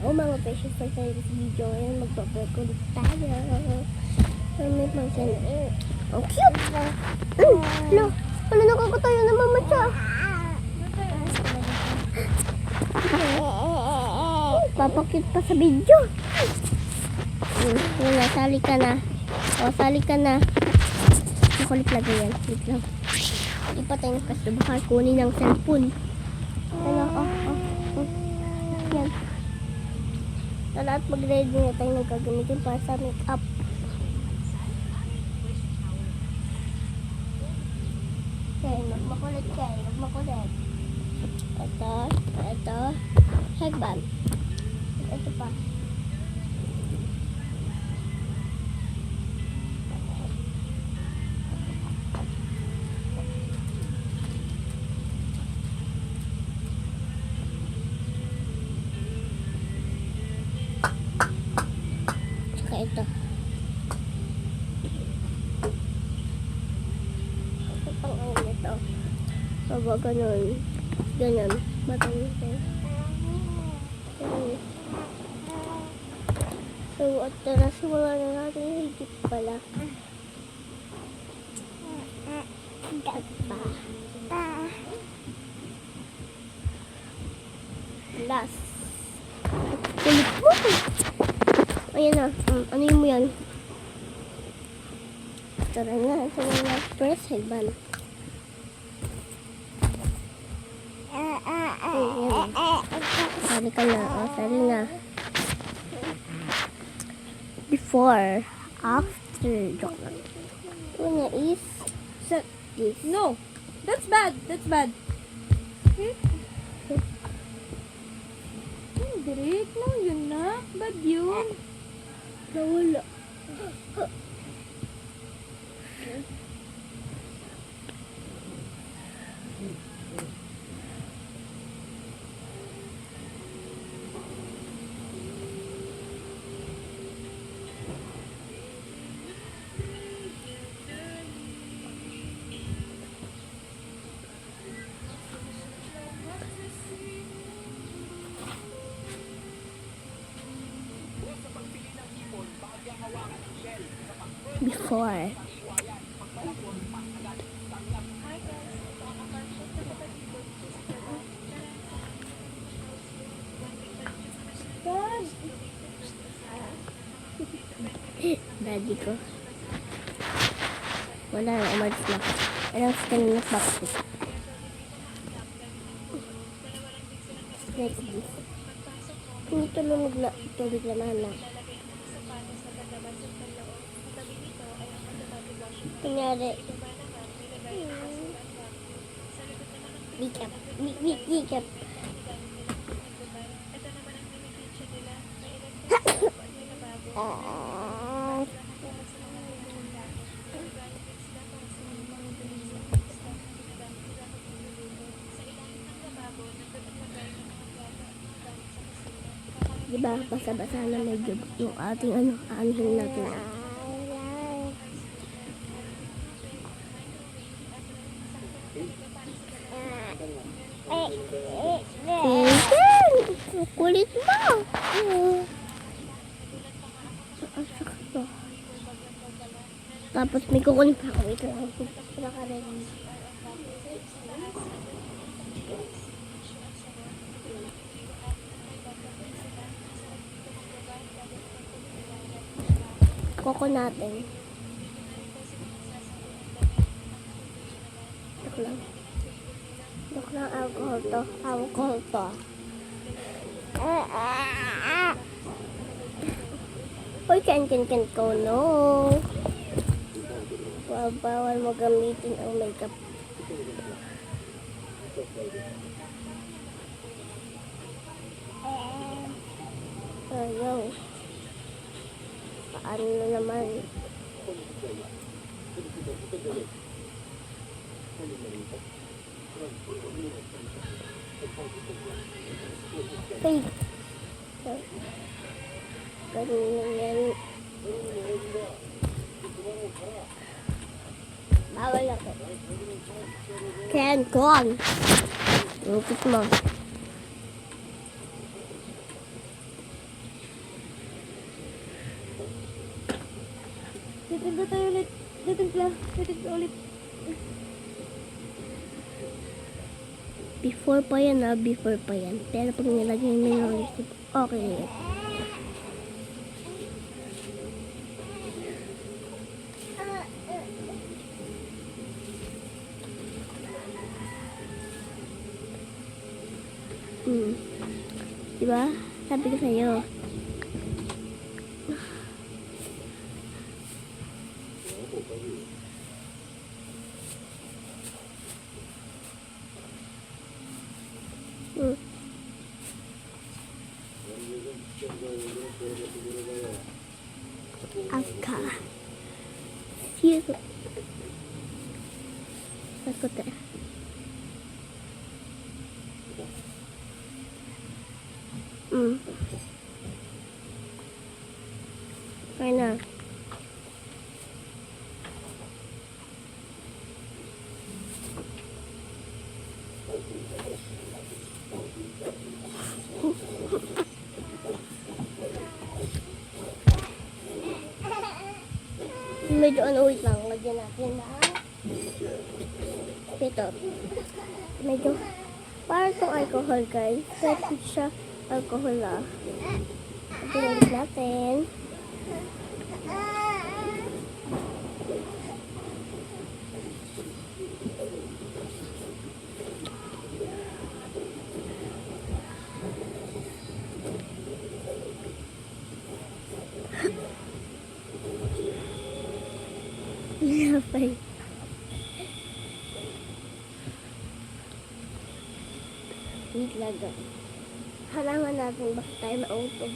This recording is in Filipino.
O mga precious for today's video, ngayon magbablog ulit tayo. May pansin. Ang cute! Lo, wala nakakatayo na mama siya. Papakit pa sa video. Wala, sali ka na. O, sali ka na. Makulit lagi yan. Wait lang. Ipatay ng kasto. Baka kunin ng cellphone. Ano, yan. Sa lahat mag-ready na tayo ng gagamitin para sa make-up. Okay, magmakulit kayo. Magmakulit. Ito. Headband. Ito pa. Ito. Ito pang ano nito. Paba ganun. Ganyan. Batang ito. So, at tara simula na natin higit pala. Higit pa. Last. Kulit mo. Ayan na. Ano yung mo yan? Tara na. Tara na. First headband. Ayan. Sali ka na. Sali na. Before. After. Joke lang. Una is set this. No! That's bad! That's bad! Direk mo, yun na. Bad yun. Nawala. Before. Daddy ko. Wala na, umalis na. Anong skin na boxes? Next this. Hindi tulog na nana. Kunyari, recap. Diba, basa-basa na medyo yung ating anihin natin. Kulit mo. Tapos may kukunin pa ako. Wait lang. Naka-ready. Koko natin. Joke lang. Alcohol to. Uy, can ko, no. Bawal mo gamitin ang makeup. Ayaw. Paano na naman? Fake. Ganun yan. Bawal ako. Ken, gone. Lupit mo. Ganda tayo ulit. Titimpla ulit. Before pa yan before pa yan. Pero pag nilagay mo yung roller tip, okay na yan. Diba? Sabi ko sa'yo. Aka. Siyo. Takot eh. Kaya na. Medyo wait lang. Lagyan natin na ito. Medyo para itong alcohol guys. Kasi siya alcohol Lagyan natin. Napay. Wait lang. Halangan natin baka tayo mautog.